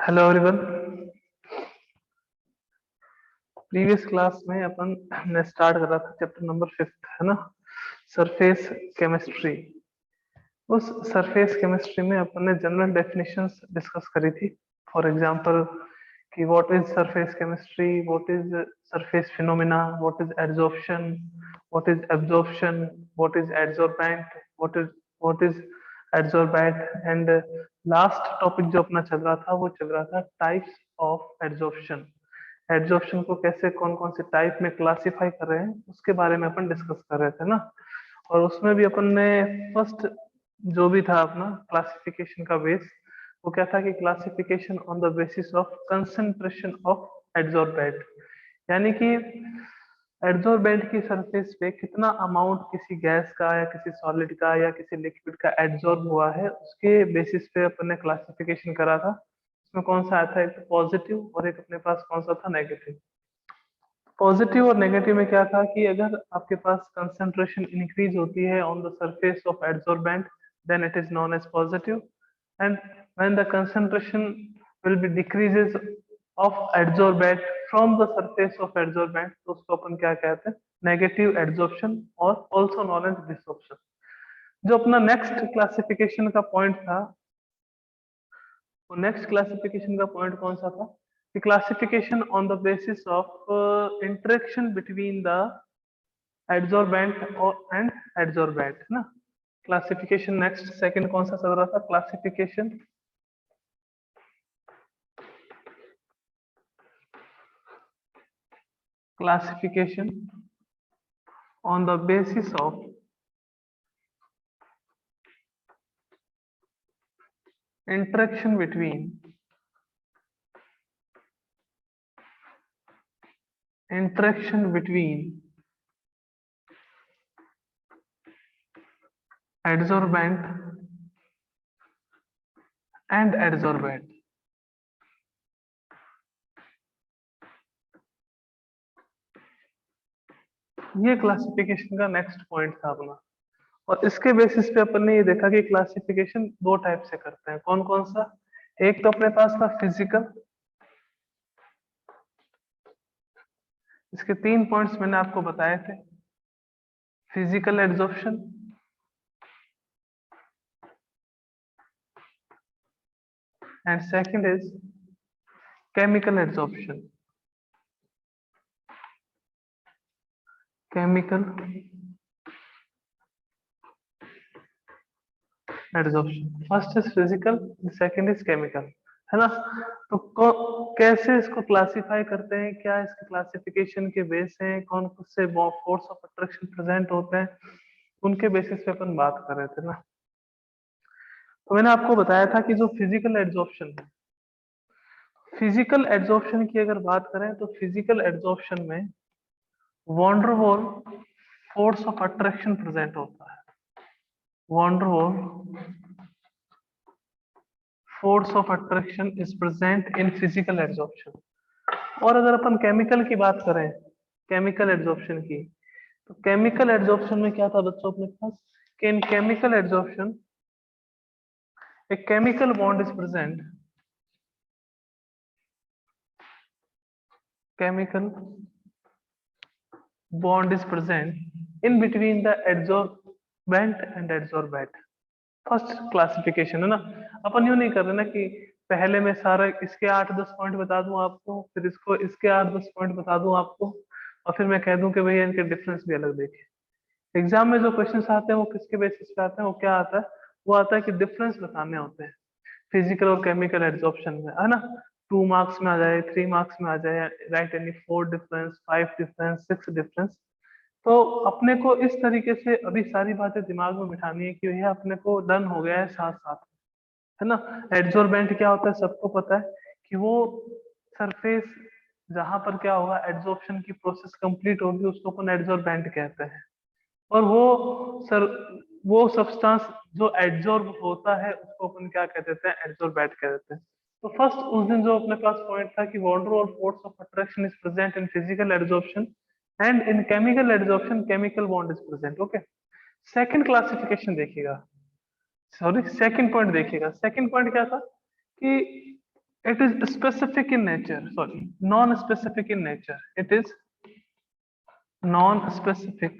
Hello everyone. Previous class में अपन ने स्टार्ट करा था चैप्टर नंबर 5 है ना, सरफेस केमिस्ट्री। उस सरफेस केमिस्ट्री में अपन ने जनरल डेफिनेशंस डिस्कस करी थी। फॉर एग्जांपल कि what is surface chemistry, what is surface phenomena, what is adsorption, what is absorption, what is adsorbent, what is adsorbent and last topic जो अपना चल रहा था वो चल रहा था टाइप्स ऑफ एडसॉर्प्शन। एडजॉर्प्शन को कैसे कौन कौन से टाइप में क्लासिफाई कर रहे हैं उसके बारे में अपन डिस्कस कर रहे थे ना। और उसमें भी अपन ने फर्स्ट जो भी था अपना क्लासिफिकेशन का बेस, वो क्या था कि classification on the basis of concentration of adsorbent, यानी कि एडजॉर्बेंट की सरफेस पे कितना अमाउंट किसी गैस का या किसी सॉलिड का या किसी लिक्विड का एडजॉर्ब हुआ है उसके बेसिस पे अपन ने क्लासिफिकेशन करा था। इसमें कौन सा आया था, एक पॉजिटिव और एक अपने पास कौन सा था, नेगेटिव। पॉजिटिव और नेगेटिव में क्या था कि अगर आपके पास कंसंट्रेशन इंक्रीज होती है on the surface of adsorbent then it is known as positive, and when the concentration will be decreases of adsorbent from the surface of adsorbent तो उसको अपन क्या कहते हैं, नेगेटिव एडसॉर्प्शन और आल्सो नोन एज डिसॉर्प्शन। जो अपना next classification का पॉइंट था, वो नेक्स्ट क्लासिफिकेशन का पॉइंट कौन सा था कि classification on the basis of interaction between the adsorbent और एंड एडसॉर्बेंट है ना। क्लासिफिकेशन नेक्स्ट सेकंड कौन सा चल रहा था, classification on the basis of interaction between adsorbent and adsorbent। ये क्लासिफिकेशन का नेक्स्ट पॉइंट था अपना। और इसके बेसिस पे अपन ने ये देखा कि क्लासिफिकेशन दो टाइप से करते हैं। कौन कौन सा, एक तो अपने पास था फिजिकल, इसके 3 पॉइंट्स मैंने आपको बताए थे। Physical adsorption, and second is chemical adsorption. Chemical adsorption, first is physical, second is chemical, है ना। तो कैसे इसको क्लासिफाई करते हैं, क्या इसके क्लासिफिकेशन के बेस हैं, कौन से फोर्स ऑफ अट्रैक्शन प्रेजेंट होते हैं, उनके बेसिस पे अपन बात कर रहे थे ना। तो मैंने आपको बताया था कि जो फिजिकल एड्सॉर्प्शन है, फिजिकल एड्सॉर्प्शन की अगर बात करें तो फिजिकल एड्सॉर्प्शन में von der Waals force of attraction present होता है। Van der Waals force of attraction is present in physical adsorption. और अगर अपन केमिकल की बात करें, केमिकल एड्सॉर्प्शन की, तो केमिकल एड्सॉर्प्शन में क्या था बच्चों अपने पास कि इन chemical adsorption a chemical bond is present, chemical bond is present in between the adsorbent and adsorbate। First classification है ना। अपन यूं नहीं कर रहे ना कि पहले मैं सारा इसके 8-10 पॉइंट बता दूं आपको, फिर इसको इसके 8-10 पॉइंट बता दूं आपको, और फिर मैं कह दूं कि भैया इनके डिफरेंस भी अलग देखे। एग्जाम में जो क्वेश्चंस आते हैं वो किसके बेसिस पे आते हैं, वो क्या आता है, वो आता है कि डिफरेंस बताने होते हैं फिजिकल और केमिकल एड्सॉर्प्शन में, है ना। 2 मार्क्स में आ जाए, 3 मार्क्स में आ जाए, right any 4 difference, 5 difference, 6 difference. तो अपने को इस तरीके से अभी सारी बातें दिमाग में बिठानी है कि यह अपने को डन हो गया है साथ साथ, है ना। एड्सॉर्बेंट क्या होता है सबको पता है कि वो सरफेस जहां पर क्या होगा, एड्सॉर्प्शन की प्रोसेस कंप्लीट होगी उसको अपन एड्सॉर्बेंट कहते हैं। और सर वो सब्सटेंस जो एड्सॉर्ब होता है उसको अपन क्या कह देते हैं, एड्सॉर्बेंट कह देते हैं। तो फर्स्ट उस दिन जो अपने पास पॉइंट था कि van der Waals force of attraction is present in physical adsorption and in chemical adsorption chemical bond is present. Okay, second classification देखिएगा, सॉरी सेकंड पॉइंट देखिएगा। सेकंड पॉइंट क्या था कि It is specific in nature, sorry, non-specific in nature. It is non-specific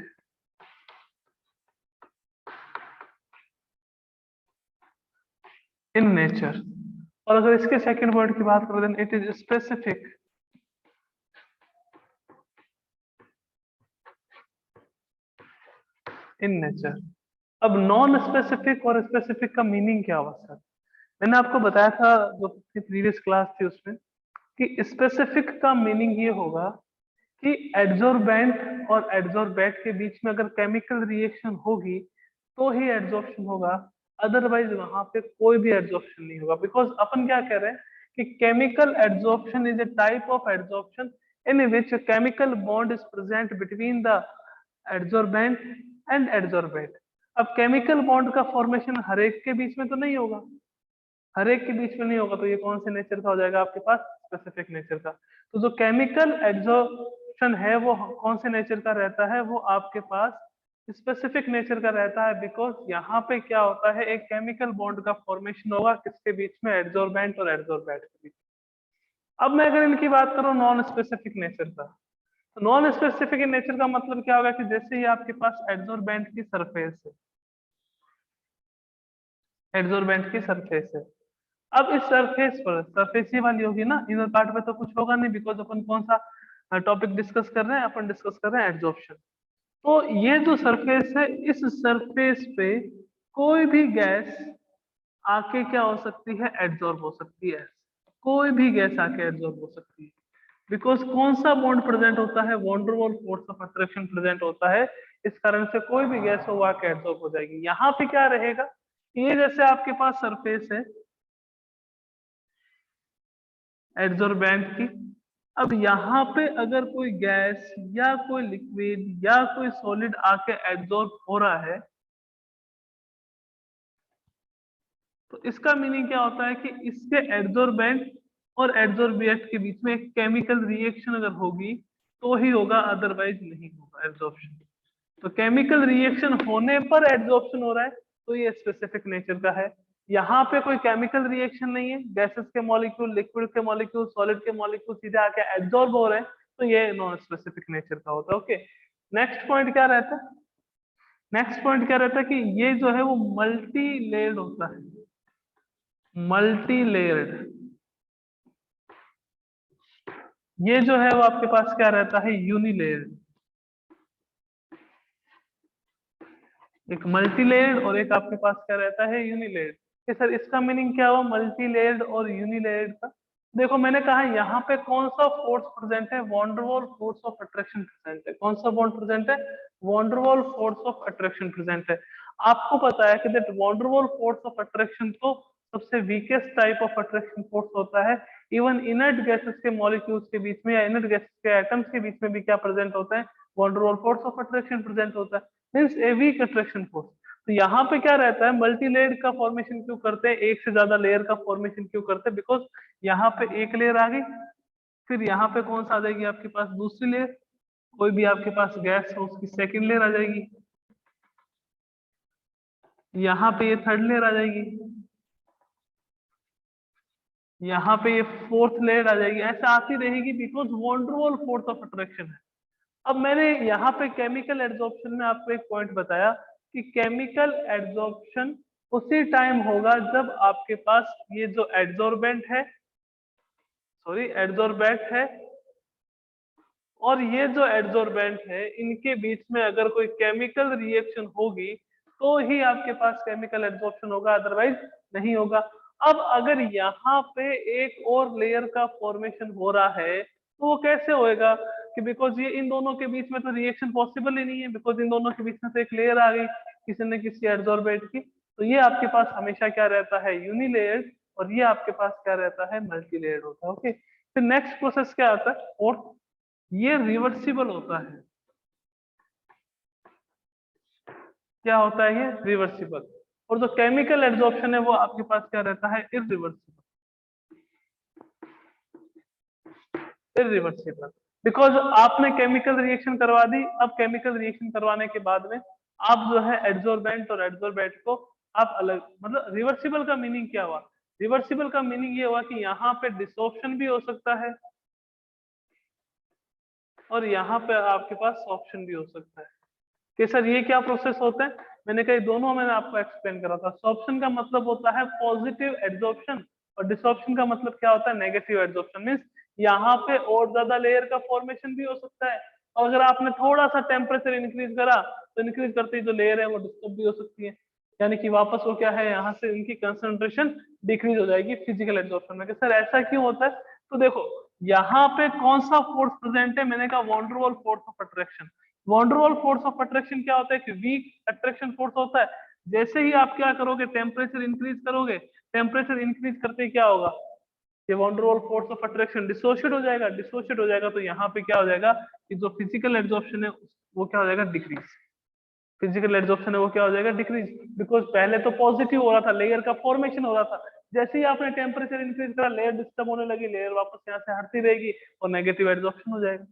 in nature. और अगर इसके second word की बात करें then it is specific in nature. अब नॉन स्पेसिफिक और स्पेसिफिक का मीनिंग क्या हुआ सर? मैंने आपको बताया था जो प्रीवियस क्लास थी उसमें कि स्पेसिफिक का मीनिंग ये होगा कि एड्सॉर्बेंट और एड्सॉर्बेट के बीच में अगर केमिकल रिएक्शन होगी तो ही एड्सॉर्प्शन होगा, अदरवाइज वहां पे कोई भी एड्सॉर्प्शन नहीं होगा। बिकॉज अपन क्या कह रहे हैं कि chemical adsorption is a type of adsorption in which chemical bond is present between the adsorbent and adsorbate. अब केमिकल बॉन्ड का फॉर्मेशन हर एक के बीच में तो नहीं होगा, हर एक के बीच में नहीं होगा, तो ये कौन से नेचर का हो जाएगा आपके पास? स्पेसिफिक नेचर का। तो जो केमिकल एड्सॉर्प्शन है वो कौन से नेचर का रहता है? वो आपके पास स्पेसिफिक नेचर का रहता है। बिकॉज यहाँ पे क्या होता है, एक केमिकल बॉन्ड का फॉर्मेशन होगा किसके बीच में? एड्सॉर्बेंट और एड्सॉर्बेट के बीच। अब मैं अगर इनकी बात करूं नॉन स्पेसिफिक नेचर का, तो नॉन स्पेसिफिक नेचर का मतलब क्या होगा कि जैसे ही आपके पास एड्सॉर्बेंट की सरफेस है, एड्सॉर्बेंट की सरफेस है, अब इस सरफेस पर सरफेस ही वाली होगी ना, इनर पार्ट में तो कुछ होगा नहीं। बिकॉज अपन कौन सा टॉपिक डिस्कस कर रहे हैं? अपन डिस्कस कर रहे हैं एड्सॉर्प्शन। तो ये जो सरफेस है, इस सरफेस पे कोई भी गैस आके क्या हो सकती है? एड्सॉर्ब हो सकती है। कोई भी गैस आके एड्सॉर्ब हो सकती है। बिकॉज कौन सा बॉन्ड प्रेजेंट होता है? Van der Waals force of attraction present होता है। इस कारण से कोई भी गैस हो वो आके एड्सॉर्ब हो जाएगी। यहाँ पे क्या रहेगा, ये जैसे आपके पास सरफेस है एड्सॉर्बेंट की, अब यहाँ पे अगर कोई गैस या कोई लिक्विड या कोई सॉलिड आके एड्सॉर्ब हो रहा है, तो इसका मीनिंग क्या होता है कि इसके एड्सॉर्बेंट और एड्सॉर्बिएट के बीच में एक केमिकल रिएक्शन अगर होगी तो ही होगा, अदरवाइज नहीं होगा एड्सॉर्प्शन। तो केमिकल रिएक्शन होने पर एड्सॉर्प्शन हो रहा है, तो ये स्पेसिफिक नेचर का है। यहाँ पे कोई केमिकल रिएक्शन नहीं है, गैसेस के मॉलिक्यूल, लिक्विड के मॉलिक्यूल, सॉलिड के मॉलिक्यूल सीधे आके एब्जॉर्ब हो रहे हैं, तो ये नॉन स्पेसिफिक नेचर का होता है। ओके, नेक्स्ट पॉइंट क्या रहता है? नेक्स्ट पॉइंट क्या रहता है कि ये जो है वो मल्टी लेयर्ड होता है। मल्टी लेयर्ड, ये जो है वो आपके पास क्या रहता है? यूनिलेयर्ड। एक मल्टी लेयर्ड और एक आपके पास क्या रहता है? यूनिलेयर्ड। कि सर इसका मीनिंग क्या हुआ मल्टी लेयर्ड और यूनिलेयर्ड का? देखो मैंने कहा यहाँ पे कौन सा फोर्स प्रेजेंट है? Van der Waals force of attraction present है। कौन सा बॉन्ड प्रेजेंट है? Van der Waals force of attraction present है। आपको पता है कि that van der Waals force of attraction तो सबसे weakest type of attraction force होता है। इवन इनर्ट गैसेस के मॉलिक्यूल्स के बीच में या इनर्ट गैसेस के एटम्स के बीच में भी क्या प्रेजेंट होता है? Van der Waals force of attraction present होता है, means a weak attraction force. तो यहाँ पे क्या रहता है? मल्टी लेयर का फॉर्मेशन क्यों करते हैं? एक से ज्यादा लेयर का फॉर्मेशन क्यों करते हैं? बिकॉज यहाँ पे एक लेयर आ गई, फिर यहाँ पे कौन सा आ जाएगी आपके पास? दूसरी लेयर। कोई भी आपके पास गैस हो उसकी सेकंड लेयर आ जाएगी, यहाँ पे ये थर्ड लेयर आ जाएगी, यहाँ पे ये फोर्थ लेयर आ जाएगी, ऐसे आती रहेगी। Because van der Waals force of attraction है। अब मैंने यहाँ पे केमिकल एड्सॉर्प्शन में आपको एक पॉइंट बताया कि केमिकल एड्सॉर्प्शन उसी टाइम होगा जब आपके पास ये जो एड्सॉर्बेंट है, सॉरी एड्सॉर्बेंट है, और ये जो एड्सॉर्बेंट है, इनके बीच में अगर कोई केमिकल रिएक्शन होगी तो ही आपके पास केमिकल एड्सॉर्प्शन होगा, अदरवाइज नहीं होगा। अब अगर यहाँ पे एक और लेयर का फॉर्मेशन हो रहा है तो वो कैसे होएगा? कि बिकॉज ये इन दोनों के बीच में तो रिएक्शन पॉसिबल ही नहीं है, बिकॉज इन दोनों के बीच में तो एक लेयर आ गई किसी न किसी एड्सॉर्बेंट की। तो ये आपके पास हमेशा क्या रहता है? यूनिलेयर्ड, और ये आपके पास क्या रहता है? मल्टी लेयर्ड होता है। ओके, फिर नेक्स्ट प्रोसेस क्या आता है? और ये रिवर्सिबल होता है। क्या होता है? ये रिवर्सिबल। और जो केमिकल एड्सॉर्प्शन है वो आपके पास क्या रहता है? इरिवर्सिबल। इरिवर्सिबल, बिकॉज आपने केमिकल रिएक्शन करवा दी। अब केमिकल रिएक्शन करवाने के बाद में आप जो है एड्सॉर्बेंट और एड्सॉर्बेट को आप अलग, मतलब रिवर्सिबल का मीनिंग क्या हुआ रिवर्सिबल का मीनिंग ये हुआ कि यहाँ पे डिसऑप्शन भी हो सकता है और यहाँ पे आपके पास ऑप्शन भी हो सकता है कि सर ये क्या प्रोसेस होता है। मैंने कहा दोनों मैंने आपको एक्सप्लेन करा था। सॉर्प्शन का मतलब होता है पॉजिटिव एड्सॉर्प्शन और डिसऑप्शन का मतलब क्या होता है, नेगेटिव एड्सॉर्प्शन। मींस यहाँ पे और ज्यादा लेयर का फॉर्मेशन भी हो सकता है और अगर आपने थोड़ा सा टेम्परेचर इंक्रीज करा तो इंक्रीज करते ही जो लेयर है वो डिस्टर्ब भी हो सकती है, यानी कि वापस वो क्या है, यहाँ से इनकी कंसंट्रेशन डिक्रीज हो जाएगी फिजिकल एड्सॉर्प्शन में। सर ऐसा क्यों होता है, तो देखो यहाँ पे कौन सा फोर्स प्रेजेंट है, मैंने कहा van der Waals force of attraction. Van der Waals force of attraction क्या होता है कि वीक अट्रैक्शन फोर्स होता है। जैसे ही आप क्या करोगे, टेम्परेचर इंक्रीज करोगे, टेम्परेचर इंक्रीज करते ही क्या होगा, ये van der Waals force of attraction dissociate हो जाएगा। डिसोशिएट हो जाएगा तो यहाँ पे क्या हो जाएगा कि जो फिजिकल एड्सॉर्प्शन है वो क्या हो जाएगा, डिक्रीज। फिजिकल एड्सॉर्प्शन है वो क्या हो जाएगा, डिक्रीज। बिकॉज पहले तो पॉजिटिव हो रहा था, लेयर का फॉर्मेशन हो रहा था, जैसे ही आपने टेम्परेचर इंक्रीज करा लेयर डिस्टर्ब होने लगी, लेयर वापस यहाँ से हटती रहेगी और नेगेटिव एड्सॉर्प्शन हो जाएगा।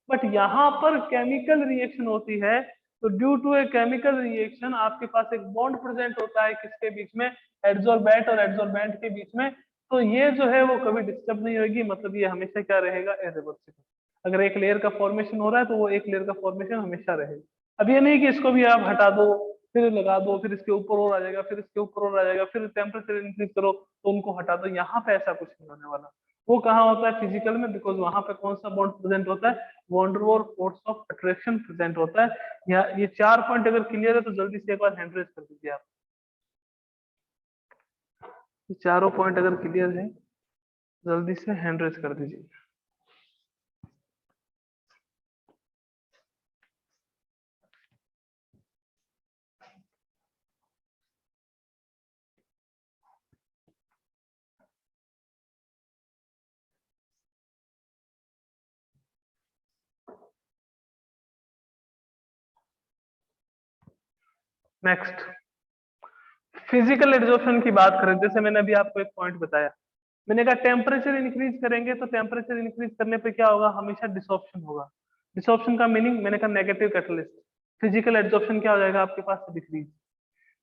बट यहाँ पर केमिकल रिएक्शन होती है, तो due to a chemical reaction आपके पास एक बॉन्ड प्रेजेंट होता है किसके बीच में, एड्सॉर्बेंट और एड्सॉर्बेंट के बीच में। तो ये जो है वो कभी डिस्टर्ब नहीं होगी, मतलब ये हमेशा क्या रहेगा, इरिवर्सिबल। अगर एक लेयर का फॉर्मेशन हो रहा है तो वो एक लेयर का फॉर्मेशन हमेशा रहेगा। अब ये नहीं कि इसको भी आप हटा दो फिर लगा दो, फिर इसके ऊपर और आ जाएगा, फिर इसके ऊपर और आ जाएगा, फिर टेम्परेचर इंक्रीज करो तो उनको हटा दो। यहाँ पे ऐसा कुछ नहीं होने वाला। वो कहाँ होता है, फिजिकल में, बिकॉज वहां पे कौन सा बॉन्ड प्रेजेंट होता है, van der Waals force of attraction present होता है। या ये 4 पॉइंट अगर क्लियर है तो जल्दी से एक बार हैंड रेज कर दीजिए आप। ये चारों पॉइंट अगर क्लियर है जल्दी से हैंड रेज कर दीजिए। नेक्स्ट, फिजिकल एड्सॉर्प्शन की बात करें, जैसे मैंने अभी आपको एक पॉइंट बताया, मैंने कहा टेम्परेचर इंक्रीज करेंगे तो टेम्परेचर इंक्रीज करने पे क्या होगा, हमेशा डिसऑप्शन होगा। डिसऑप्शन का मीनिंग मैंने कहा नेगेटिव कैटलिस्ट। फिजिकल एड्सॉर्प्शन क्या हो जाएगा आपके पास, डिक्रीज।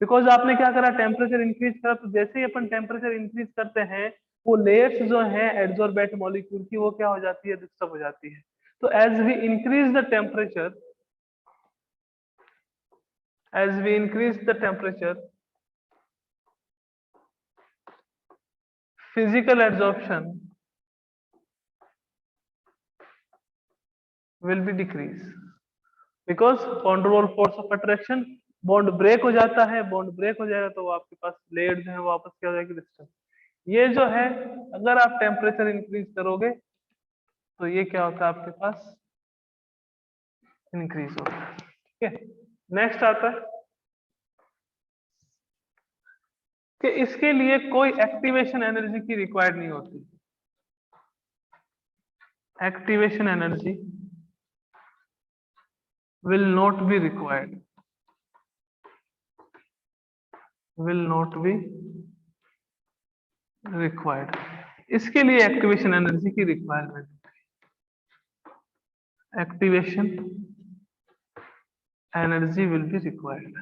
बिकॉज आपने क्या करा, टेम्परेचर इंक्रीज करा, तो जैसे ही अपन टेम्परेचर इंक्रीज करते हैं वो लेयर्स जो है एड्सॉर्बेंट मॉलिक्यूल की वो क्या हो जाती है, डिस्टर्ब हो जाती है। तो as we increase the temperature, as we increase the temperature, physical adsorption will be decrease because van der Waals force of attraction, bond break हो जाता है। बॉन्ड ब्रेक हो जाएगा तो आपके पास लेयर जो है वापस क्या हो जाएगी, डिस्टर्ब। ये जो है अगर आप टेम्परेचर इंक्रीज करोगे तो ये क्या होता है आपके पास, इंक्रीज होता है। ठीक है, नेक्स्ट आता है कि इसके लिए कोई एक्टिवेशन एनर्जी की रिक्वायर्ड नहीं होती। Activation energy will not be required, will not be required। इसके लिए एक्टिवेशन एनर्जी की requirement, activation energy will be required.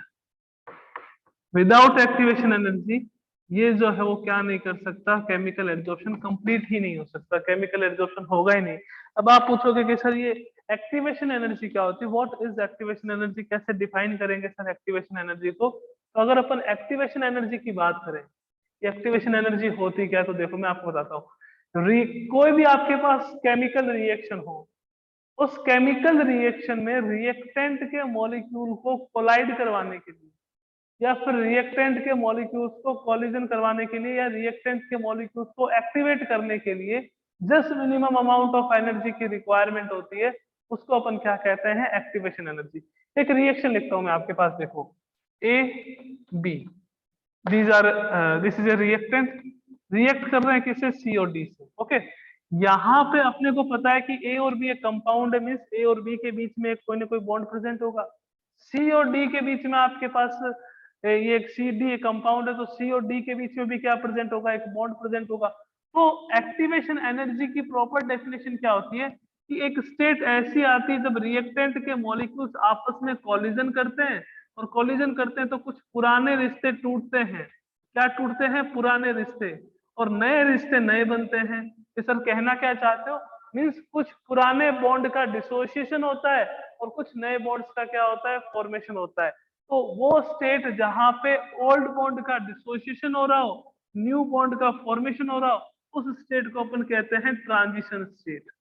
Without activation energy ये जो है वो क्या नहीं कर सकता, केमिकल एब्जॉर्प्शन कंप्लीट ही नहीं हो सकता, केमिकल एब्जॉर्प्शन होगा ही नहीं। अब आप पूछोगे कि सर ये एक्टिवेशन एनर्जी क्या होती है, व्हाट इज एक्टिवेशन एनर्जी, कैसे डिफाइन करेंगे सर एक्टिवेशन एनर्जी को। तो अगर अपन एक्टिवेशन एनर्जी की बात करें, एक्टिवेशन एनर्जी होती क्या है, तो देखो मैं आपको बताता हूँ। कोई भी आपके पास केमिकल रिएक्शन हो, उस केमिकल रिएक्शन में रिएक्टेंट के मॉलिक्यूल को कोलाइड करवाने के लिए या फिर रिएक्टेंट के मॉलिक्यूल्स को कोलिजन करवाने के लिए या रिएक्टेंट के मॉलिक्यूल्स को एक्टिवेट करने के लिए just minimum amount of energy की रिक्वायरमेंट होती है, उसको अपन क्या कहते हैं, एक्टिवेशन एनर्जी। एक रिएक्शन लिखता हूं मैं आपके पास, देखो A B, these are this is a reactant, react कर रहे हैं किससे, सी और डी से। ओके, यहाँ पे अपने को पता है कि ए और बी एक कंपाउंड है, मीन्स ए और बी के बीच में कोई ना कोई बॉन्ड प्रेजेंट होगा। सी और डी के बीच में आपके पास ये एक सी डी कंपाउंड है, तो सी और डी के बीच में भी क्या प्रेजेंट होगा, एक बॉन्ड प्रेजेंट होगा। तो एक्टिवेशन एनर्जी की प्रॉपर डेफिनेशन क्या होती है कि एक स्टेट ऐसी आती है जब रिएक्टेंट के मॉलिक्यूल्स आपस में कोलिजन करते हैं, और कोलिजन करते हैं तो कुछ पुराने रिश्ते टूटते हैं। क्या टूटते हैं, पुराने रिश्ते। और नए रिश्ते नए बनते हैं। ये सर कहना क्या चाहते हो? मीन्स कुछ पुराने बॉन्ड का डिसोसिएशन होता है और कुछ नए बॉन्ड्स का क्या होता है, फॉर्मेशन होता है। तो वो स्टेट जहां पे ओल्ड बॉन्ड का डिसोसिएशन हो रहा हो, न्यू बॉन्ड का फॉर्मेशन हो रहा हो, उस स्टेट को अपन कहते हैं transition state.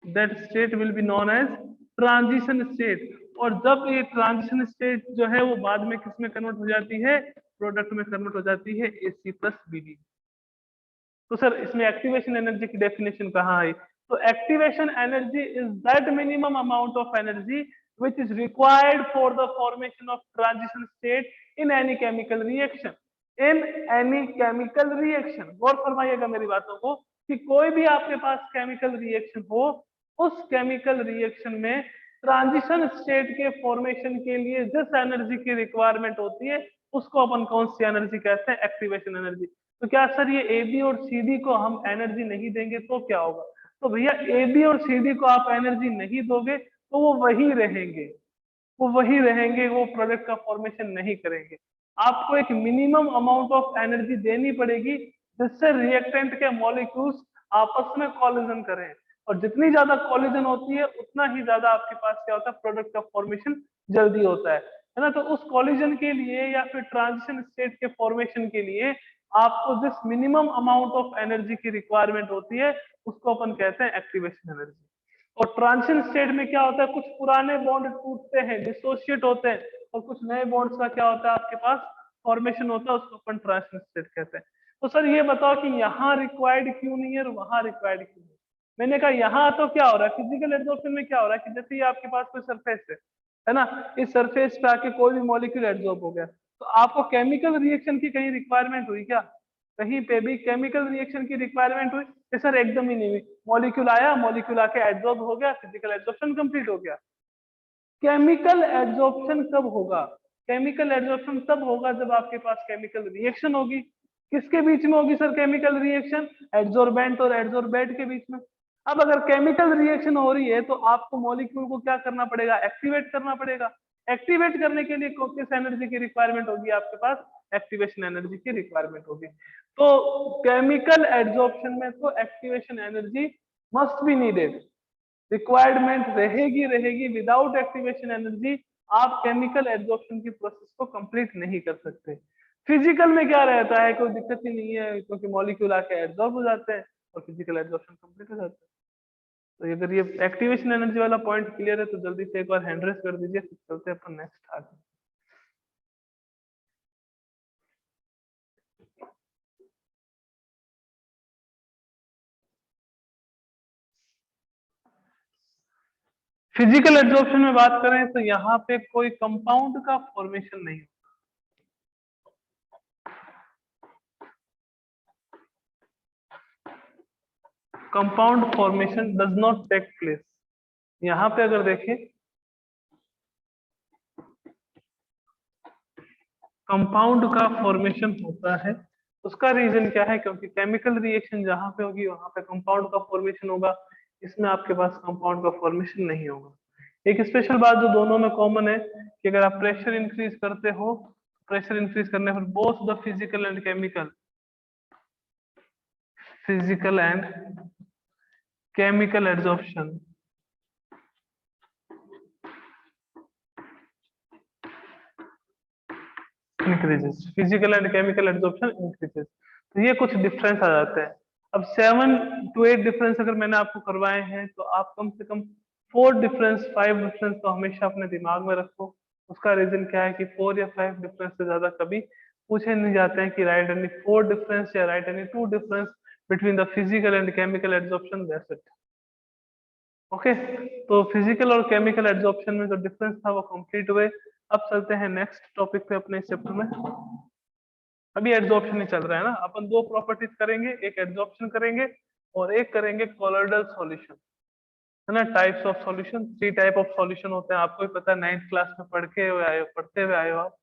That state will be known as transition state. और जब ये ट्रांजिशन स्टेट जो है वो बाद में किस में कन्वर्ट हो जाती है, प्रोडक्ट में कन्वर्ट हो जाती है AC प्लस BD। तो सर इसमें एक्टिवेशन एनर्जी की डेफिनेशन कहाँ आई? तो activation energy is that minimum amount of energy which is required for the formation of transition state in any chemical reaction। in any chemical reaction, गौर फरमाइएगा मेरी बातों को, कि कोई भी आपके पास केमिकल रिएक्शन हो, उस केमिकल रिएक्शन में ट्रांजिशन स्टेट के फॉर्मेशन के लिए जिस एनर्जी की रिक्वायरमेंट होती है उसको अपन कौन सी एनर्जी कहते हैं? Activation energy. तो क्या सर ये AB और CD को हम एनर्जी नहीं देंगे तो क्या होगा? तो भैया AB और CD को आप एनर्जी नहीं दोगे तो वो वही रहेंगे, वो वही रहेंगे, वो प्रोडक्ट का फॉर्मेशन नहीं करेंगे। आपको एक मिनिमम अमाउंट ऑफ एनर्जी देनी पड़ेगी जिससे रिएक्टेंट के मॉलिक्यूल्स आपस में कॉलिजन करें, और जितनी ज्यादा कॉलिजन होती है उतना ही ज्यादा आपके पास क्या होता है, प्रोडक्ट का फॉर्मेशन जल्दी होता है ना। तो उस कॉलिजन के लिए या फिर ट्रांजिशन स्टेट के फॉर्मेशन के लिए आपको जिस मिनिमम अमाउंट ऑफ एनर्जी की रिक्वायरमेंट होती है उसको अपन कहते हैं एक्टिवेशन एनर्जी। और ट्रांजिशन स्टेट में क्या होता है, कुछ पुराने बॉन्ड टूटते हैं, डिसोसिएट होते हैं, और कुछ नए बॉन्ड्स का क्या होता है आपके पास, फॉर्मेशन होता है, उसको अपन ट्रांजिशन स्टेट कहते हैं। तो सर ये बताओ कि यहाँ रिक्वायर्ड क्यों नहीं है और वहां रिक्वायर्ड क्यों है? मैंने कहा यहाँ तो क्या हो रहा है, फिजिकल एब्जॉर्प्शन में क्या हो रहा है कि जैसे ही आपके पास कोई सरफेस है ना, इस सरफेस पे आके कोई भी मॉलिक्यूल एब्जॉर्ब हो गया, तो आपको केमिकल रिएक्शन की कहीं रिक्वायरमेंट हुई क्या? कहीं पे भी केमिकल रिएक्शन की रिक्वायरमेंट हुई? सर एकदम ही नहीं हुई। मॉलिक्यूल आया, मॉलिक्यूल आके एब्जॉर्ब हो गया, फिजिकल एब्जॉर्प्शन कंप्लीट हो गया। केमिकल एब्जॉर्प्शन कब होगा? केमिकल एब्जॉर्प्शन तब होगा जब आपके पास केमिकल रिएक्शन होगी। किसके बीच में होगी सर केमिकल रिएक्शन? एड्सॉर्बेंट और एड्सॉर्बेट के बीच में। अब अगर केमिकल रिएक्शन हो रही है तो आपको मॉलिक्यूल को क्या करना पड़ेगा? एक्टिवेट करना पड़ेगा। एक्टिवेट करने के लिए किस एनर्जी की रिक्वायरमेंट होगी आपके पास? एक्टिवेशन एनर्जी की रिक्वायरमेंट होगी। तो केमिकल एब्जॉर्प्शन में तो activation energy must be needed, requirement रहेगी रहेगी। विदाउट एक्टिवेशन एनर्जी आप केमिकल एब्जॉर्प्शन की प्रोसेस को कंप्लीट नहीं कर सकते। फिजिकल में क्या रहता है, कोई दिक्कत ही नहीं है क्योंकि मॉलिक्यूल आके एब्जॉर्ब हो जाते हैं और फिजिकल एब्जॉर्प्शन कंप्लीट हो जाता है। तो अगर ये एक्टिवेशन एनर्जी वाला पॉइंट क्लियर है तो जल्दी से एक बार हैंड रेस कर दीजिए, फिर चलते हैं अपन नेक्स्ट आगे। फिजिकल एब्जॉर्प्शन में बात करें तो यहाँ पे कोई कंपाउंड का फॉर्मेशन नहीं, compound formation does not take place. यहाँ पे अगर देखें कंपाउंड का फॉर्मेशन होता है, उसका रीजन क्या है? क्योंकि केमिकल रिएक्शन जहां पे होगी वहां पे कंपाउंड का फॉर्मेशन होगा, इसमें आपके पास कंपाउंड का फॉर्मेशन नहीं होगा। एक स्पेशल बात जो दोनों में कॉमन है कि अगर आप प्रेशर इंक्रीज करते हो, प्रेशर इंक्रीज करने पर both the physical and chemical, physical and chemical absorption increases, physical and chemical absorption increases. तो ये कुछ डिफरेंस आ जाते हैं। अब 7 to 8 डिफरेंस अगर मैंने आपको करवाए हैं तो आप कम से कम 4 डिफरेंस 5 डिफरेंस तो हमेशा अपने दिमाग में रखो। उसका रीजन क्या है कि 4 या 5 डिफरेंस से ज्यादा कभी पूछे नहीं जाते हैं कि राइट एनी 4 डिफरेंस या right any 2 difference between the physical and chemical absorption, that's it. Okay, तो फिजिकल और केमिकल एब्जॉर्प्शन में जो डिफरेंस था वो कंप्लीट हुए। अब चलते हैं नेक्स्ट टॉपिक पे अपने इस चैप्टर में। अभी एड्सॉर्प्शन ही चल रहा है ना, अपन दो प्रॉपर्टीज करेंगे, एक एड्सॉर्प्शन करेंगे और एक करेंगे कोलोइडल सॉल्यूशन, है ना। Types of solution, 3 type of solution होते हैं, आपको ही पता है, 9th क्लास में पढ़ते हुए आए हो आप।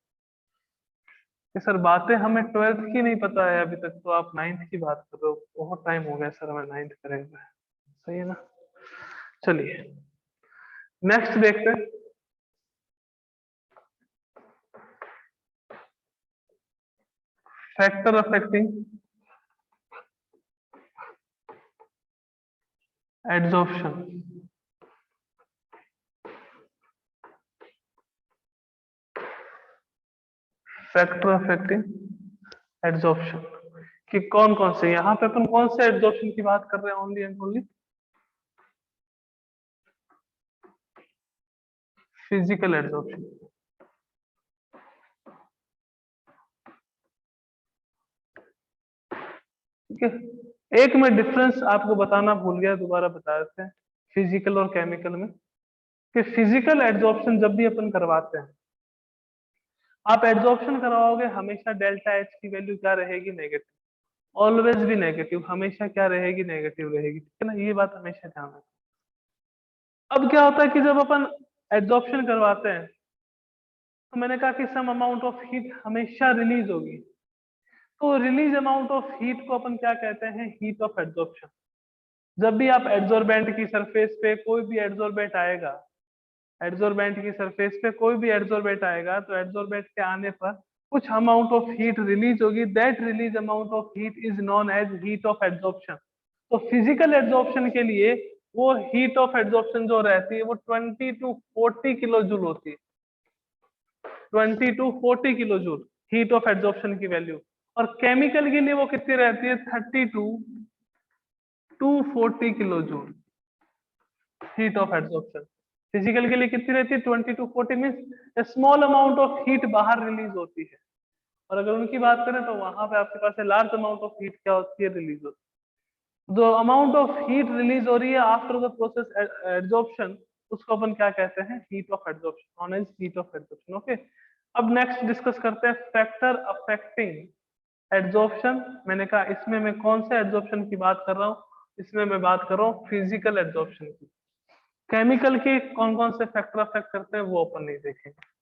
कि सर बातें हमें 12th की नहीं पता है अभी तक, तो आप 9th की बात कर रहे हो। बहुत टाइम हो गया सर हमें 9th करे हुए, सही है ना। चलिए नेक्स्ट देखते हैं। Factor affecting adsorption, factor affecting adsorption, कि कौन कौन से, यहाँ पे अपन कौन से एड्सॉर्प्शन की बात कर रहे हैं, only and only physical adsorption. ठीक है, एक में डिफरेंस आपको बताना भूल गया, दोबारा बता देते हैं फिजिकल और केमिकल में, कि फिजिकल एड्सॉर्प्शन जब भी अपन करवाते हैं, आप एड्सॉर्प्शन करवाओगे हमेशा डेल्टा एच की वैल्यू क्या रहेगी, नेगेटिव, ऑलवेज भी नेगेटिव, हमेशा क्या रहेगी, नेगेटिव रहेगी, ठीक है ना, ये बात हमेशा ध्यान रखना। अब क्या होता है कि जब अपन एड्सॉर्प्शन करवाते हैं तो मैंने कहा कि सम अमाउंट ऑफ हीट हमेशा रिलीज होगी, तो रिलीज अमाउंट ऑफ हीट को अपन क्या कहते हैं, हीट ऑफ एड्सॉर्प्शन। जब भी आप एड्सॉर्बेंट की सरफेस पे कोई भी एड्सॉर्बेंट आएगा, एड्सॉर्बेंट की सरफेस पे कोई भी एड्सॉर्बेंट आएगा, तो एड्सॉर्बेंट के आने पर कुछ अमाउंट ऑफ हीट रिलीज होगी, that release amount of heat is known as heat of adsorption. तो फिजिकल एड्सॉर्प्शन के लिए वो हीट ऑफ एड्सॉर्प्शन जो रहती है वो 20 टू 40 किलो जूल होती है, 20 to 40 kilo joule heat of adsorption की वैल्यू। और केमिकल के लिए वो कितनी रहती है, 30 to 240 kilo joule heat of adsorption. Physical के लिए कितनी रहती है, 20 to 40, mean small amount of heat बाहर रिलीज होती है। और अगर उनकी बात करें तो वहां पे आपके पास लार्ज अमाउंट ऑफ हीट क्या होती है, रिलीज होती है। जो अमाउंट ऑफ हीट रिलीज हो रही है आफ्टर द प्रोसेस एड्सॉर्प्शन, उसको अपन क्या कहते हैं, heat of adsorption, known as heat of adsorption. Okay, अब नेक्स्ट डिस्कस करते हैं फैक्टर अफेक्टिंग एड्सॉर्प्शन। मैंने कहा इसमें मैं कौन से एड्सॉर्प्शन की बात कर रहा हूँ, इसमें मैं बात कर रहा हूँ फिजिकल एड्सॉर्प्शन की। केमिकल के कौन कौन से फैक्टर अफेक्ट करते हैं वो अपन नहीं देखेंगे।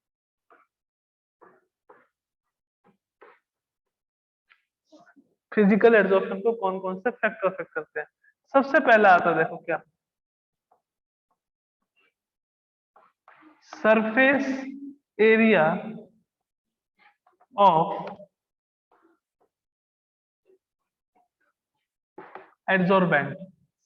फिजिकल एड्सॉर्प्शन को कौन कौन से फैक्टर अफेक्ट करते हैं, सबसे पहला आता है, देखो क्या, surface area of adsorbent,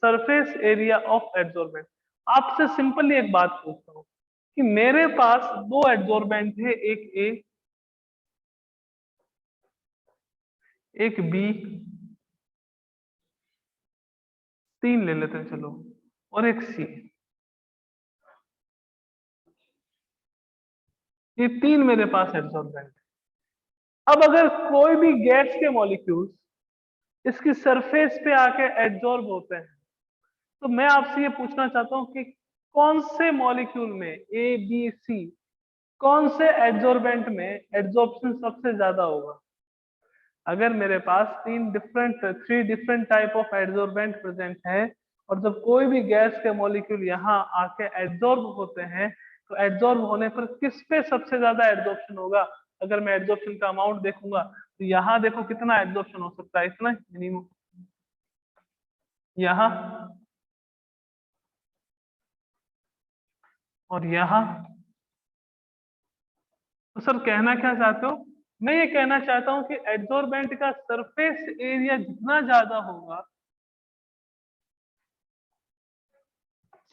surface area of adsorbent. आपसे सिंपली एक बात पूछता हूं कि मेरे पास दो एड्सॉर्बेंट है, एक ए एक बी, तीन ले लेते हैं चलो, और एक सी, ये तीन मेरे पास एड्सॉर्बेंट। अब अगर कोई भी गैस के मॉलिक्यूल्स इसकी सरफेस पे आके एड्सॉर्ब होते हैं, तो मैं आपसे ये पूछना चाहता हूं कि कौन से मॉलिक्यूल में, ए बी सी, कौन से एड्सॉर्बेंट में एड्सॉर्प्शन सबसे ज्यादा होगा। अगर मेरे पास three different type of adsorbent present है, और जब कोई भी गैस के मॉलिक्यूल यहाँ आके एड्सॉर्ब होते हैं, तो एड्सॉर्ब होने पर किस पे सबसे ज्यादा एड्सॉर्प्शन होगा। अगर मैं एड्सॉर्प्शन का अमाउंट देखूंगा तो यहाँ देखो कितना एड्सॉर्प्शन हो सकता है, इतना मिनिमम, यहाँ और यहाँ। तो सर कहना क्या चाहते हो, मैं ये कहना चाहता हूं कि एड्सॉर्बेंट का सरफेस एरिया जितना ज्यादा होगा,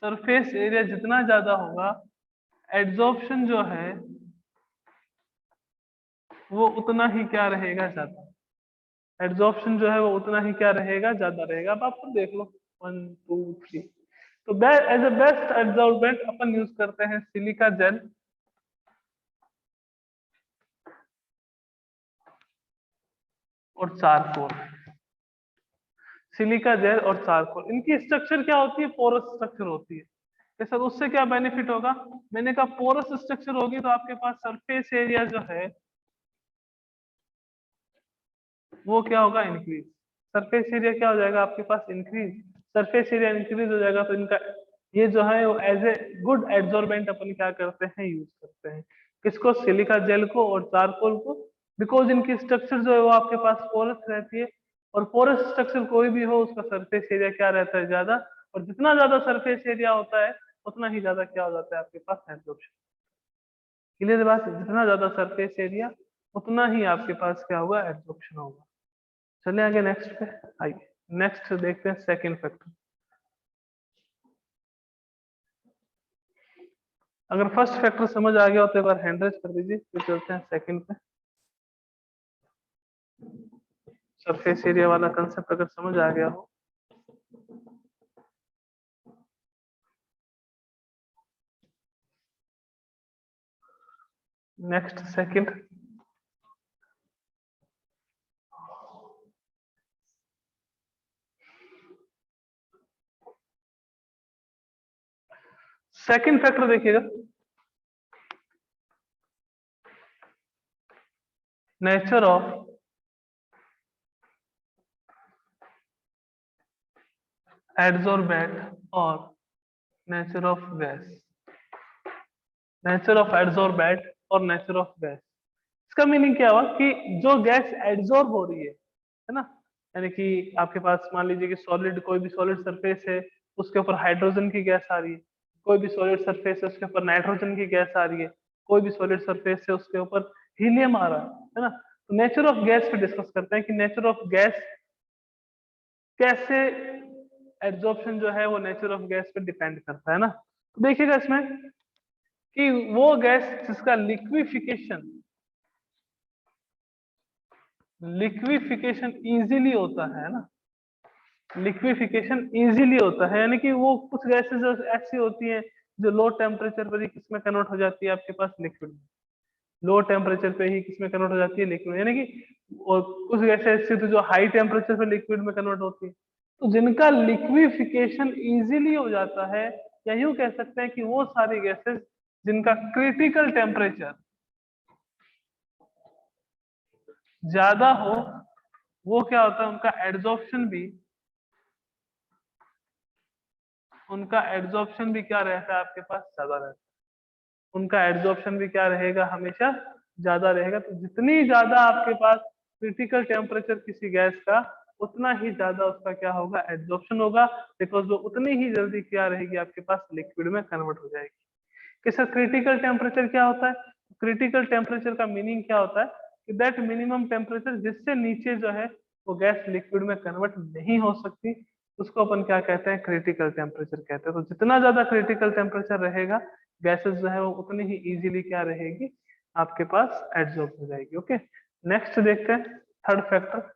सरफेस एरिया जितना ज्यादा होगा, एड्सॉर्प्शन जो है वो उतना ही क्या रहेगा, ज्यादा। एड्सॉर्प्शन जो है वो उतना ही क्या रहेगा, ज्यादा रहेगा। अब आप देख लो 1 2 3। तो एज ए बेस्ट एड्सॉर्बेंट अपन यूज करते हैं सिलिका जेल और चारकोल। सिलिका जेल और चारकोल, इनकी स्ट्रक्चर क्या होती है, पोरस स्ट्रक्चर होती है। तो सर उससे क्या बेनिफिट होगा, मैंने कहा पोरस स्ट्रक्चर होगी तो आपके पास सरफेस एरिया जो है वो क्या होगा, इंक्रीज। सरफेस एरिया क्या हो जाएगा आपके पास, इंक्रीज। सरफेस एरिया इंक्रीज हो जाएगा तो इनका ये जो है वो एज ए गुड एड्सॉर्बेंट अपन क्या करते हैं, यूज करते हैं। किसको, सिलिका जेल को और चारकोल को, बिकॉज इनकी स्ट्रक्चर जो है वो आपके पास पोरस रहती है, और पोरस स्ट्रक्चर कोई भी हो उसका सरफेस एरिया क्या रहता है, ज्यादा। और जितना ज्यादा सरफेस एरिया होता है उतना ही ज्यादा क्या हो जाता है आपके पास, एब्जॉर्प्शन। क्लियर बात, जितना ज्यादा सरफेस एरिया उतना ही आपके पास क्या होगा, एब्जॉर्प्शन होगा। चलिए आगे नेक्स्ट पे आइए, नेक्स्ट देखते हैं सेकंड फैक्टर। अगर फर्स्ट फैक्टर समझ आ गया हो तो एक बार हैंड रेज कर दीजिए, फिर चलते हैं सेकंड पे। सरफेस एरिया वाला कंसेप्ट अगर समझ आ गया हो। Next second. सेकंड फैक्टर देखिएगा, नेचर ऑफ एडसोर्बेंट और nature of gas. Nature of adsorbent और नेचर ऑफ गैस, इसका मीनिंग क्या हुआ कि जो गैस एडसॉर्ब हो रही है ना, यानी कि आपके पास मान लीजिए कि सॉलिड, कोई भी सॉलिड सरफेस है, उसके ऊपर हाइड्रोजन की गैस आ रही है, कोई भी सॉलिड सरफेस है उसके ऊपर नाइट्रोजन की गैस आ रही है, कोई भी सॉलिड सरफेस है उसके ऊपर हीलियम आ रहा है ना। तो नेचर ऑफ गैस पे डिस्कस करते हैं कि नेचर ऑफ गैस कैसे, एड्सॉर्प्शन जो है वो नेचर ऑफ गैस पे डिपेंड करता है ना। तो देखिएगा इसमें कि वो गैस जिसका लिक्विफिकेशन इजीली होता है ना, लिक्विफिकेशन इजीली होता है, यानी कि वो कुछ गैसेस ऐसी होती हैं जो लो टेम्परेचर पर ही किसमें कन्वर्ट हो जाती है आपके पास लिक्विड में, लो टेम्परेचर पे ही किसमें कन्वर्ट हो जाती है लिक्विड, यानी कि और कुछ गैसेस ऐसी होती है जो हाई टेम्परेचर पे लिक्विड में कन्वर्ट होती है। तो जिनका लिक्विफिकेशन इजीली हो जाता है, या यूं कह सकते हैं कि वो सारी गैसेस जिनका क्रिटिकल टेम्परेचर ज्यादा हो, वो क्या होता है, उनका एड्सॉर्प्शन भी क्या रहता है आपके पास, ज्यादा रहता है। उनका एड्सॉर्प्शन भी क्या रहेगा, हमेशा ज्यादा रहेगा। तो जितनी ज्यादा आपके पास क्रिटिकल टेम्परेचर किसी गैस का, उतना ही ज्यादा उसका क्या होगा, एड्सॉर्प्शन होगा, बिकॉज वो उतनी ही जल्दी क्या रहेगी आपके पास, लिक्विड में कन्वर्ट हो जाएगी। कि सर क्रिटिकल टेम्परेचर क्या होता है, क्रिटिकल टेम्परेचर का मीनिंग क्या होता है कि दैट मिनिमम टेम्परेचर जिससे नीचे जो है वो गैस लिक्विड में कन्वर्ट नहीं हो सकती, उसको अपन क्या कहते हैं, क्रिटिकल टेम्परेचर कहते हैं। तो जितना ज्यादा क्रिटिकल टेम्परेचर रहेगा, गैसेस जो है वो उतनी ही इजीली क्या रहेगी आपके पास, एड्सॉर्ब हो जाएगी। ओके, नेक्स्ट देखते हैं थर्ड फैक्टर।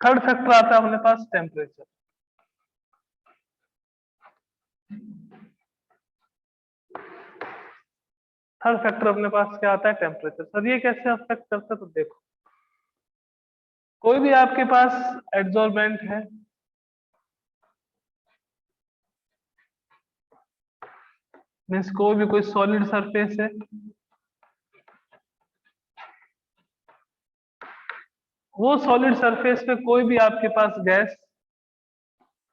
थर्ड फैक्टर आता है अपने पास टेम्परेचर। थर्ड फैक्टर अपने पास क्या आता है, टेम्परेचर। सर ये कैसे अफेक्ट करता है, तो देखो कोई भी आपके पास एड्सॉर्बेंट है, मीन्स कोई सॉलिड सरफेस है, वो सॉलिड सरफेस पे कोई भी आपके पास गैस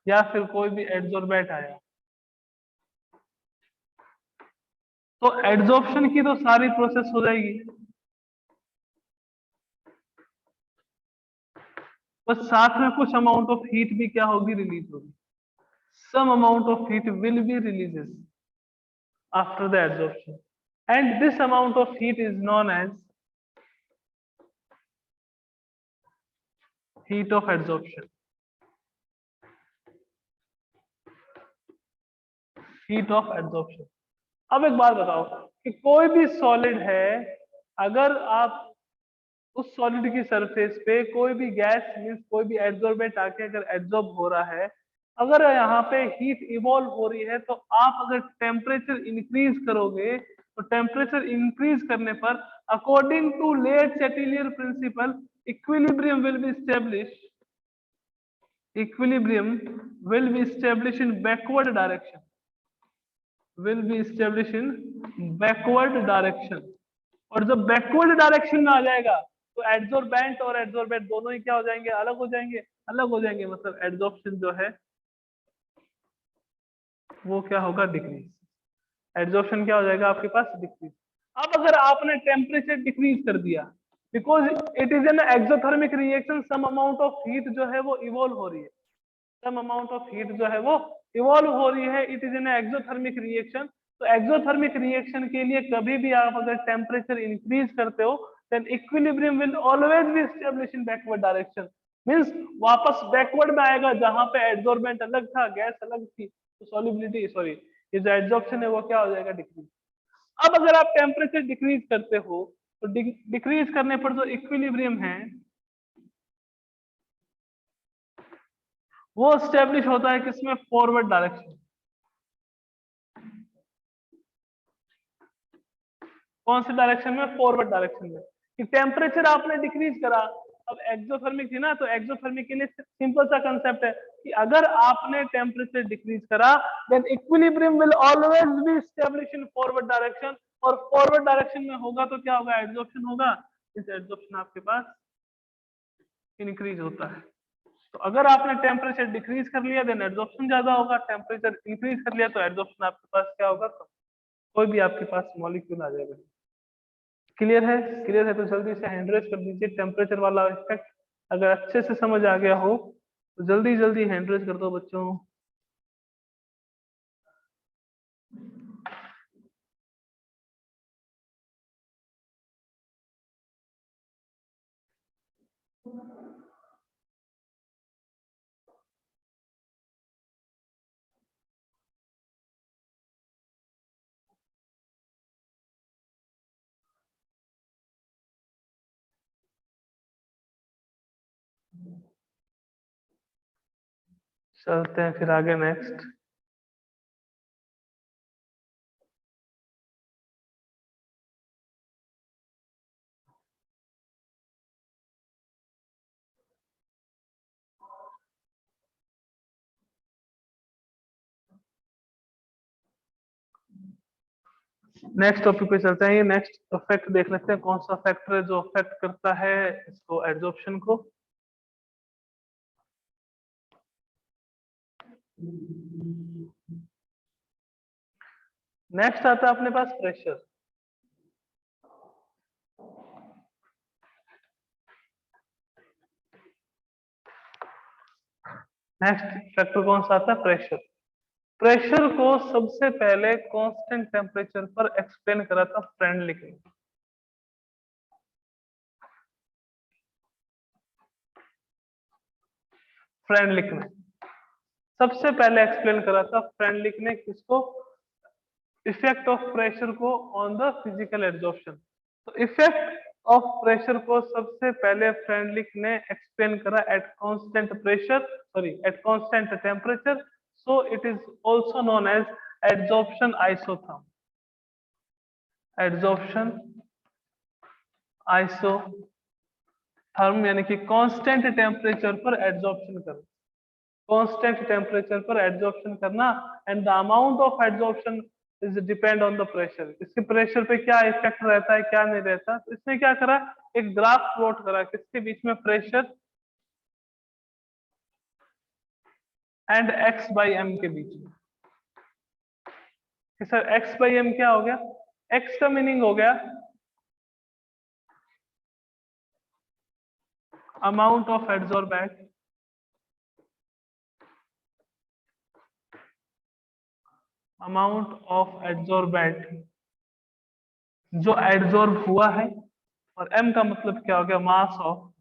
या फिर कोई भी एड्सॉर्बेंट आया, तो एड्सॉर्प्शन की तो सारी प्रोसेस हो जाएगी, बस साथ में कुछ अमाउंट ऑफ हीट भी क्या होगी, रिलीज होगी। Some amount of heat will be releases after the adsorption, and this amount of heat is known as heat of adsorption. Heat of adsorption. अब एक बात बताओ कि कोई भी सॉलिड है, अगर आप उस सॉलिड की सरफेस पे कोई भी गैस मीन्स कोई भी एड्सॉर्बेंट आके अगर एड्सॉर्ब हो रहा है, अगर यहाँ पे हीट इवॉल्व हो रही है, तो आप अगर टेम्परेचर इंक्रीज करोगे, तो टेम्परेचर इंक्रीज करने पर according to Le Chatelier principle equilibrium will be establish, equilibrium will be establish in backward direction, will be establish in backward direction. और जब बैकवर्ड डायरेक्शन में आ जाएगा, तो एड्सॉर्बेंट और एड्सॉर्बेंट दोनों ही क्या हो जाएंगे, अलग हो जाएंगे। अलग हो जाएंगे मतलब एड्सॉर्प्शन जो है वो क्या होगा, डिक्रीज। एड्सॉर्प्शन क्या हो जाएगा आपके पास, डिक्रीज। अब अगर आपने टेम्परेचर डिक्रीज कर दिया, because it is an exothermic reaction, some amount of heat जो है वो इवॉल्व हो रही है, सम अमाउंट ऑफ हीट जो है वो इवॉल्व हो रही है, it is an exothermic reaction. तो एक्सोथर्मिक रिएक्शन के लिए कभी भी आप अगर टेम्परेचर इंक्रीज करते हो then equilibrium will always be establish in backward direction, means वापस बैकवर्ड में आएगा, जहां पे एडजॉर्बेंट अलग था, गैस अलग थी, तो सॉल्युबिलिटी सॉरी ये जो एडजॉर्प्शन है वो क्या हो जाएगा, डिक्रीज। अब अगर आप टेम्परेचर डिक्रीज करते हो तो डिक्रीज करने पर जो इक्विलिब्रियम है वो स्टेब्लिश होता है किसमें, फॉरवर्ड डायरेक्शन। कौन से डायरेक्शन में, फॉरवर्ड डायरेक्शन में। कि टेम्परेचर आपने डिक्रीज करा, अब एक्सोथर्मिक थी ना, तो एक्सोथर्मिक के लिए सिंपल सा कंसेप्ट है कि अगर आपने टेम्परेचर डिक्रीज करा then equilibrium will always be establish in forward direction, और फॉरवर्ड डायरेक्शन में होगा तो क्या होगा, एडजॉर्प्शन होगा, इस एडजॉर्प्शन आपके पास इंक्रीज होता है। तो अगर आपने टेम्परेचर डिक्रीज कर लिया देन एडजॉर्प्शन ज्यादा होगा, टेम्परेचर इंक्रीज कर लिया तो एडजॉर्प्शन आपके पास क्या होगा, कोई भी आपके पास मॉलिक्यूल आ जाएगा। क्लियर है, क्लियर है तो जल्दी से हैंड रेज कर दीजिए। टेम्परेचर वाला इफेक्ट अगर अच्छे से समझ आ गया हो तो जल्दी जल्दी हैंड रेज कर दो बच्चों। चलते हैं फिर आगे नेक्स्ट। नेक्स्ट टॉपिक पे चलते हैं। ये नेक्स्ट इफेक्ट देख लेते हैं, कौन सा फैक्टर है जो अफेक्ट करता है इसको, एड्जॉर्प्शन को। नेक्स्ट आता है अपने पास प्रेशर। नेक्स्ट फैक्टर कौन सा आता है, प्रेशर। प्रेशर को सबसे पहले कांस्टेंट टेम्परेचर पर एक्सप्लेन करा था फ्रेंडलिक ने। फ्रेंडलिक ने सबसे पहले एक्सप्लेन करा था, फ्रेंडलिक ने किसको, इफेक्ट ऑफ प्रेशर को ऑन द फिजिकल एब्जॉर्प्शन। तो इफेक्ट ऑफ प्रेशर को सबसे पहले फ्रेंडलिक ने एक्सप्लेन करा at constant pressure, sorry at constant temperature, so it is also known as adsorption isotherm. Adsorption isotherm यानी कि कांस्टेंट टेम्परेचर पर एड्जॉर्प्शन करना, कांस्टेंट टेम्परेचर पर एड्जॉर्प्शन करना, and the amount of adsorption is depend on the pressure. इसके pressure पे क्या effect रहता है क्या नहीं रहता। तो इसने क्या करा, एक ग्राफ प्लॉट करा किसके बीच में, pressure and x by m के बीच में। कि सर एक्स बाई एम क्या हो गया, एक्स का मीनिंग हो गया amount of adsorbent, amount of adsorbent जो एड्जॉर्ब हुआ है, और एम का मतलब क्या हो गया, मास ऑफ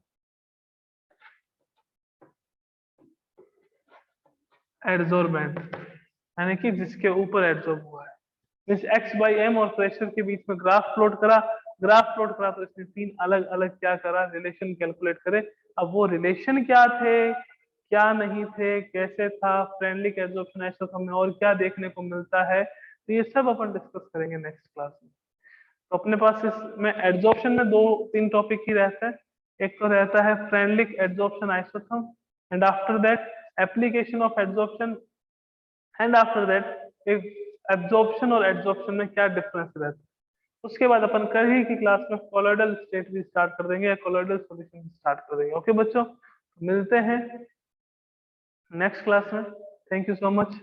एड्जॉर्बेंट, यानी कि जिसके ऊपर एड्जॉर्ब हुआ है। मींस एक्स बाई एम और प्रेशर के बीच में ग्राफ प्लॉट करा, ग्राफ प्लॉट करा तो इसने तीन अलग अलग क्या करा, रिलेशन कैलकुलेट करे। अब वो रिलेशन क्या थे क्या नहीं थे, कैसे था, फ्रेंडली एड्जॉर्प्शन आइसोथर्म में और क्या देखने को मिलता है, तो ये सब अपन डिस्कस करेंगे नेक्स्ट क्लास में। तो अपने पास इसमें एड्जॉर्प्शन में दो तीन टॉपिक ही रहता है। एक तो रहता है friendly adsorption isotherm, and after that application of adsorption, and after that absorption और एड्जॉर्प्शन में क्या डिफरेंस रहता है। उसके बाद अपन कल ही की क्लास में कोलोइडल स्टेट भी स्टार्ट कर देंगे या कोलोइडल सॉल्यूशन भी स्टार्ट कर देंगे। ओके बच्चों, मिलते हैं नेक्स्ट क्लास में। Thank you so much.